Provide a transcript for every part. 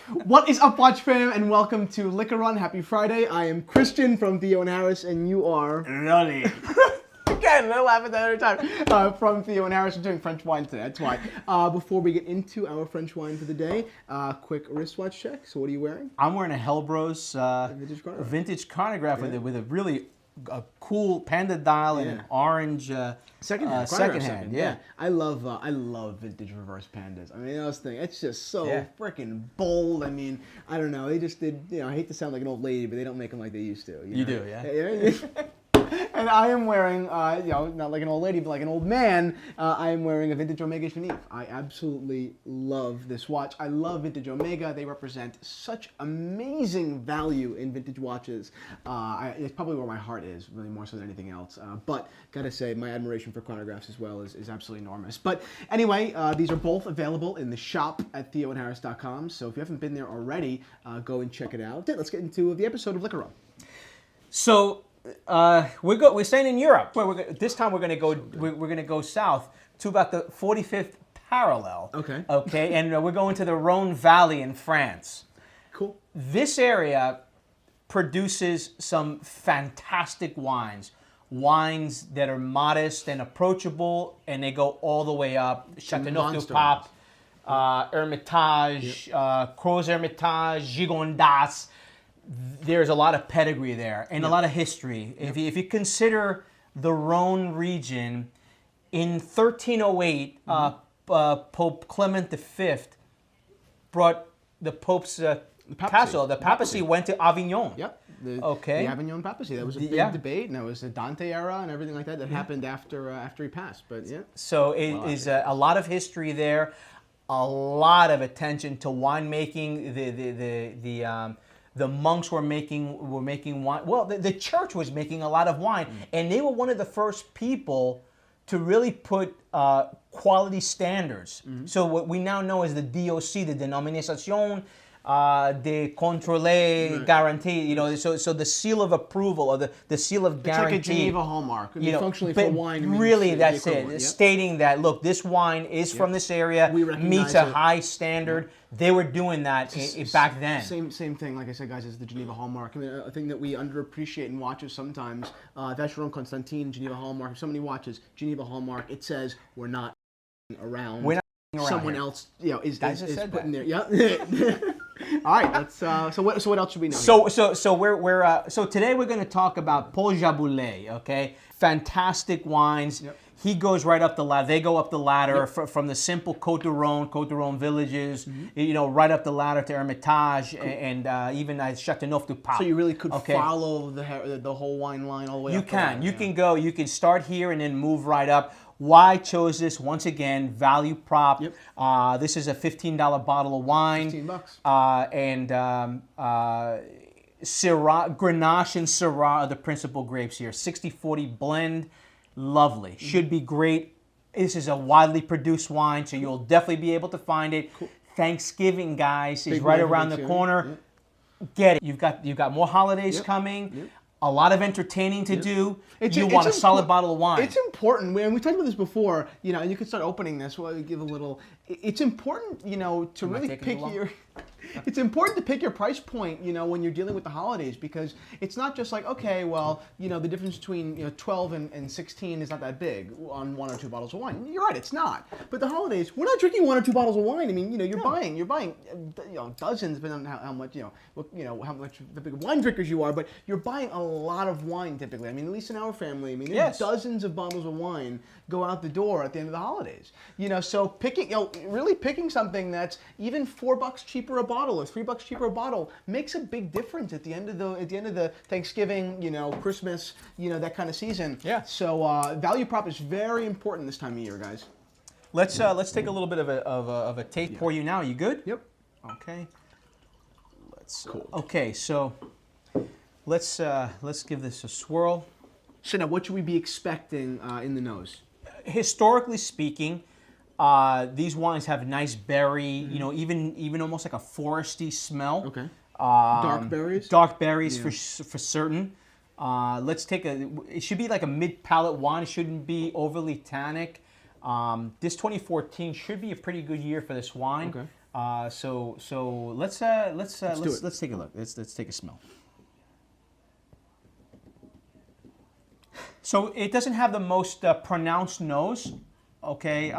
What is up, Watch fam, and welcome to Liquor Run. Happy Friday. I am Christian from Theo and Harris, and you are... Rolly. Again, I laugh at that every time. From Theo and Harris, we're doing French wine today, that's why. Before we get into our French wine for the day, quick wristwatch check. So what are you wearing? I'm wearing a Hellbros Vintage chronograph. chronograph with a really cool panda dial and an orange second-hand. Yeah. I love vintage reverse pandas. I mean, those things, it's just so freaking bold. I mean, I don't know. They just did, I hate to sound like an old lady, but they don't make them like they used to. You do, yeah. And I am wearing, not like an old lady, but like an old man, I am wearing a vintage Omega Genève. I absolutely love this watch. I love vintage Omega. They represent such amazing value in vintage watches. It's probably where my heart is, really more so than anything else. But gotta say, my admiration for chronographs as well is absolutely enormous. But anyway, these are both available in the shop at theoandharris.com. So if you haven't been there already, go and check it out. Let's get into the episode of Liquor Run. So we're staying in Europe. This time we're gonna go south to about the 45th parallel. Okay. Okay, and we're going to the Rhone Valley in France. Cool. This area produces some fantastic wines. Wines that are modest and approachable, and they go all the way up. Châteauneuf-du-Pape, Hermitage, Gros Hermitage, Gigondas. There's a lot of pedigree there and a lot of history. If you consider the Rhone region, in 1308, Pope Clement V brought the Pope's castle. The papacy went to Avignon. Yep. The Avignon papacy. That was a big debate, and that was the Dante era and everything like that happened after he passed. But yeah. So it is a lot of history there, a lot of attention to winemaking. The monks were making wine. Well, the church was making a lot of wine, and they were one of the first people to really put quality standards. So what we now know as the DOC, the Denomination de Contrôle Garantie. So the seal of approval or the seal of guarantee. It's like a Geneva hallmark. Functionally for wine. Really, that's it. Stating that, look, this wine is from this area, meets a high standard. They were doing that back then. Same thing, like I said, guys, is the Geneva hallmark. I mean, a thing that we underappreciate in watches sometimes. Vacheron Constantin, Geneva hallmark. So many watches, Geneva hallmark. It says we're not around. We're not around someone here. else, is putting there. Yeah. All right. Let's. So what else should we know? So today we're going to talk about Paul Jaboulet. Okay, fantastic wines. Yep. He goes right up the ladder. They go up the ladder from the simple Côte du Rhône villages, right up the ladder to Hermitage and even Châteauneuf-du-Pape. So you really could follow the whole wine line all the way up. You can you can start here and then move right up. Why I chose this, once again, value prop. Yep. This is a $15 bottle of wine. $15. And Syrah, Grenache and Syrah are the principal grapes here. 60-40 blend. Lovely. Should be great. This is a widely produced wine, so you'll definitely be able to find it. Cool. Thanksgiving, guys, is right around the corner. Yep. Get it. You've got more holidays coming. Yep. A lot of entertaining to do. You want a solid bottle of wine. It's important. We talked about this before, and you could start opening this. Well, give a little. It's important, to really pick your. It's important to pick your price point, when you're dealing with the holidays, because it's not just like, okay, well, the difference between 12 and 16 is not that big on one or two bottles of wine. You're right, it's not. But the holidays, we're not drinking one or two bottles of wine. I mean, you're buying dozens, depending on how much how much the big wine drinkers you are, but you're buying a lot of wine typically. I mean, at least in our family, I mean, there's dozens of bottles of wine go out the door at the end of the holidays. So picking, really picking something that's even $4 cheaper a bottle or $3 cheaper a bottle makes a big difference at the end of the Thanksgiving, Christmas, that kind of season. Yeah. So value prop is very important this time of year, guys. Let's take a little bit of a taste pour you now. You good? Yep. Okay. Okay, so let's give this a swirl. So now, what should we be expecting in the nose? Historically speaking, these wines have nice berry, even almost like a foresty smell. Okay. Dark berries? Dark berries for certain. Let's take it should be like a mid-palate wine. It shouldn't be overly tannic. This 2014 should be a pretty good year for this wine. Okay. So let's take a look. Let's take a smell. So it doesn't have the most pronounced nose. Okay,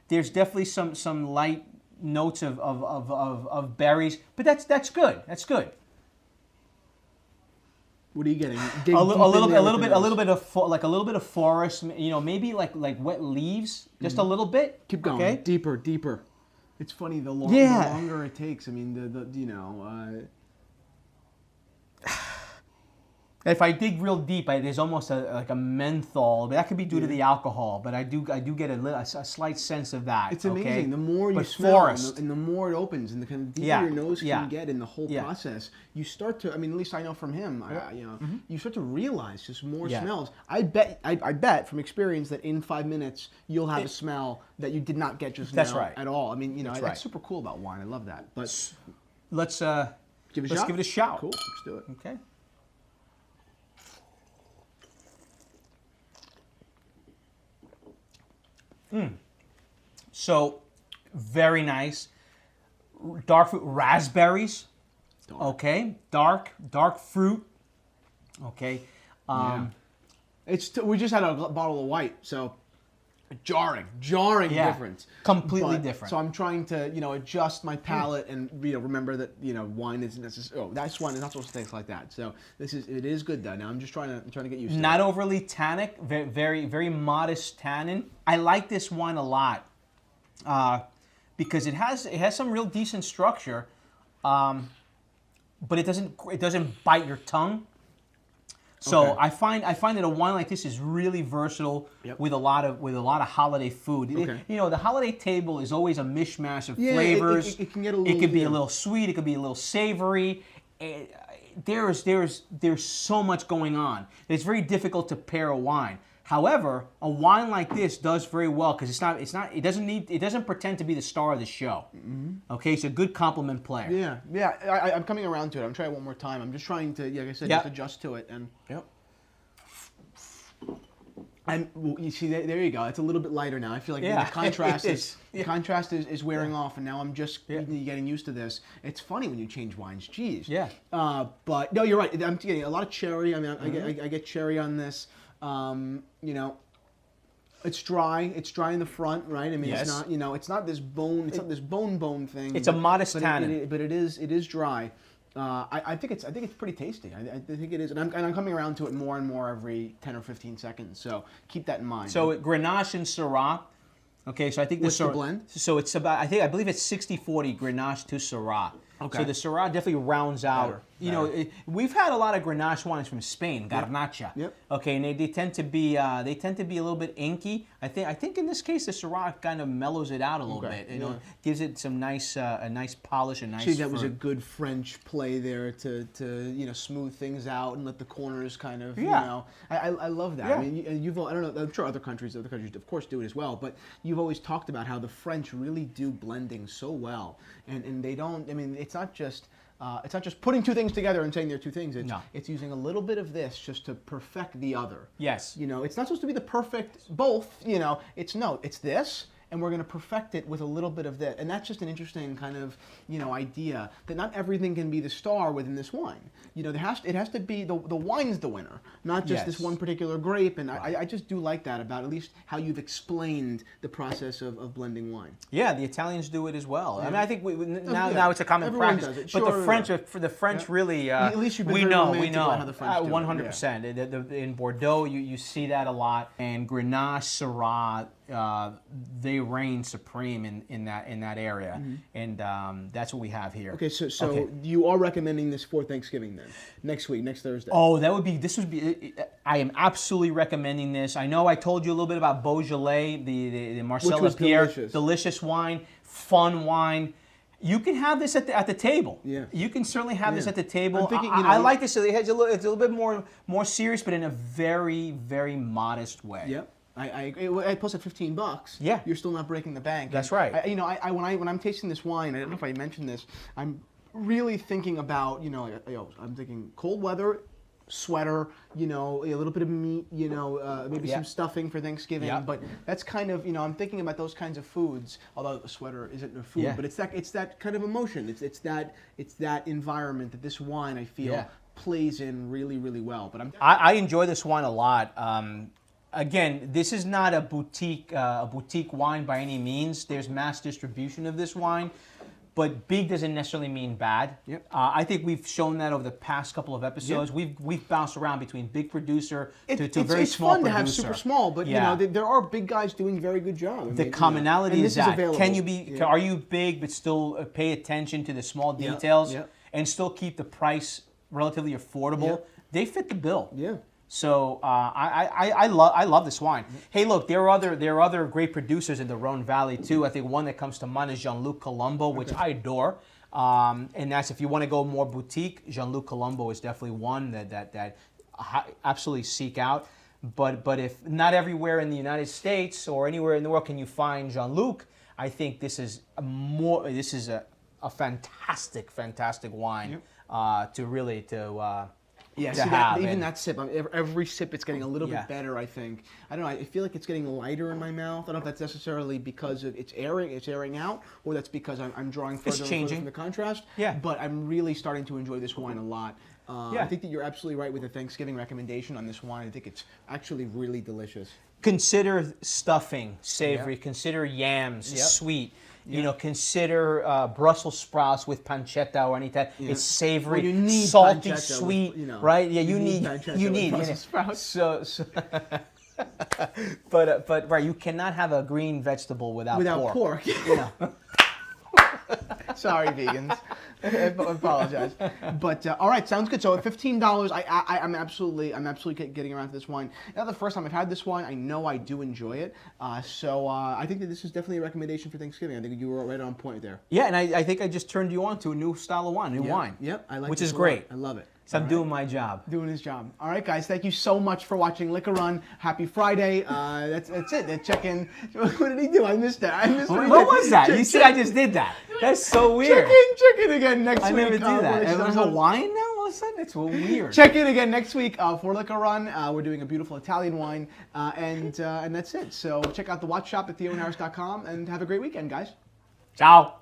there's definitely some light notes of berries, but that's good. That's good. What are you getting? A little bit of forest. You know, maybe like wet leaves, just a little bit. Keep going. Okay? Deeper. It's funny. The longer it takes. I mean, If I dig real deep, there's almost like a menthol, but that could be due to the alcohol. But I do get a slight sense of that. It's amazing. Okay? The more you but smell, forest. and the more it opens, and the kind of deeper your nose can get in the whole process, you start to. I mean, at least I know from him. You start to realize just more smells. I bet from experience that in 5 minutes you'll have a smell that you did not get just now at all. I mean, that's super cool about wine. I love that. But let's give it a shot. Cool. Let's do it. Okay. So, very nice. Dark fruit, raspberries. Okay, dark fruit. Okay. We just had a bottle of white, so jarring difference. Completely different. So I'm trying to adjust my palate and remember that wine isn't necessarily. Oh, that's wine is not supposed to taste like that. So it is good though. Now I'm just trying to get used to it. Not overly tannic, very very modest tannin. I like this wine a lot because it has some real decent structure, but it doesn't bite your tongue. So I find that a wine like this is really versatile with a lot of holiday food. Okay. The holiday table is always a mishmash of flavors. It can get a little. It could be a little sweet. It could be a little savory. There's so much going on. It's very difficult to pair a wine. However, a wine like this does very well because it doesn't pretend to be the star of the show. Mm-hmm. Okay, it's a good complement player. Yeah. I'm coming around to it. I'm trying it one more time. I'm just trying to, like I said, just adjust to it. And you see, there you go. It's a little bit lighter now. I feel like the contrast is wearing off, and now I'm just getting used to this. It's funny when you change wines. Jeez. Yeah. But no, you're right. I'm getting a lot of cherry. I mean, I get cherry on this. It's dry. It's dry in the front, right? I mean, it's not. It's not this bone. It's not this bone thing. It's a modest tannin. But it is dry. I think it's pretty tasty. I think it is, and I'm coming around to it more and more every 10 or 15 seconds. So keep that in mind. So Grenache and Syrah. Okay, so I think what's the blend? So it's about I believe it's 60-40 Grenache to Syrah. Okay. So the Syrah definitely rounds out. We've had a lot of Grenache wines from Spain, Garnacha. Yep. Okay, and they tend to be a little bit inky. I think in this case the Syrah kind of mellows it out a little bit. Gives it some nice a nice polish and nice. See, that was a good French play there to smooth things out and let the corners kind of I love that. Yeah. I mean, I don't know. I'm sure other countries of course do it as well. But you've always talked about how the French really do blending so well, and they don't. I mean, it's not just putting two things together and saying they're two things. It's using a little bit of this just to perfect the other. Yes. It's not supposed to be the perfect both. It's this, and we're going to perfect it with a little bit of that. And that's just an interesting kind of idea that not everything can be the star within this wine. It has to be the wine's the winner, not just this one particular grape. And I just do like that about at least how you've explained the process of blending wine. Yeah, the Italians do it as well. Yeah. I mean, I think now it's a common practice. Does it. But the French really at least you've been we very know about how the French do 100%. In Bordeaux, you see that a lot, and Grenache, Syrah. They reign supreme in that area, and that's what we have here. Okay, so you are recommending this for Thanksgiving then, next Thursday? Oh, this would be. I am absolutely recommending this. I know I told you a little bit about Beaujolais, the Marcel Lapierre, delicious wine, fun wine. You can have this at the table. Yeah. You can certainly have this at the table. I'm thinking, I like this. It's a little bit more serious, but in a very, very modest way. Yep. I posted $15. Yeah. You're still not breaking the bank. That's right. When I'm tasting this wine, I don't know if I mentioned this, I'm really thinking about, I'm thinking cold weather, sweater, you know, a little bit of meat, you know, maybe some stuffing for Thanksgiving. Yep. But that's kind of, you know, I'm thinking about those kinds of foods. Although the sweater isn't a food, but it's that kind of emotion. It's that environment that this wine, I feel, plays in really, really well. But I enjoy this wine a lot. Again, this is not a boutique wine by any means. There's mass distribution of this wine, but big doesn't necessarily mean bad. Yep. I think we've shown that over the past couple of episodes. Yep. We've bounced around between big producer to very small producer. It's fun to have super small, but you know there are big guys doing very good job. The commonality is that available. are you big but still pay attention to the small details and still keep the price relatively affordable? They fit the bill. Yeah. So I love this wine. Hey, look, there are other great producers in the Rhone Valley too. I think one that comes to mind is Jean-Luc Colombo, which I adore. And that's, if you want to go more boutique, Jean-Luc Colombo is definitely one that absolutely seek out. But if not everywhere in the United States or anywhere in the world can you find Jean-Luc, I think this is a fantastic wine to really even that sip, every sip it's getting a little bit better, I think. I don't know, I feel like it's getting lighter in my mouth. I don't know if that's necessarily because it's airing out, or that's because I'm drawing further and further from the contrast. Yeah. But I'm really starting to enjoy this wine a lot. I think that you're absolutely right with the Thanksgiving recommendation on this wine. I think it's actually really delicious. Consider stuffing savory. Consider yams sweet. You know, consider Brussels sprouts with pancetta or anything. It's savory, you need salty, sweet, right? Yeah, you need Brussels sprouts. So but right, you cannot have a green vegetable without pork. You know. Sorry, vegans. I apologize. But all right, sounds good. So at $15, I'm absolutely getting around to this wine. Not the first time I've had this wine. I know I do enjoy it. So I think that this is definitely a recommendation for Thanksgiving. I think you were right on point there. Yeah, and I think I just turned you on to a new style of wine, wine. Yep, I like which this is great. I love it. So I'm doing my job. Doing his job. All right, guys. Thank you so much for watching Liquor Run. Happy Friday. That's it. Check in. What did he do? I missed that. What was that? You said I just did that. That's so weird. Check in again next week. I never do that. There's a wine now all of a sudden? It's weird. Check in again next week for Liquor Run. We're doing a beautiful Italian wine. And that's it. So check out the watch shop at theoharris.com and have a great weekend, guys. Ciao.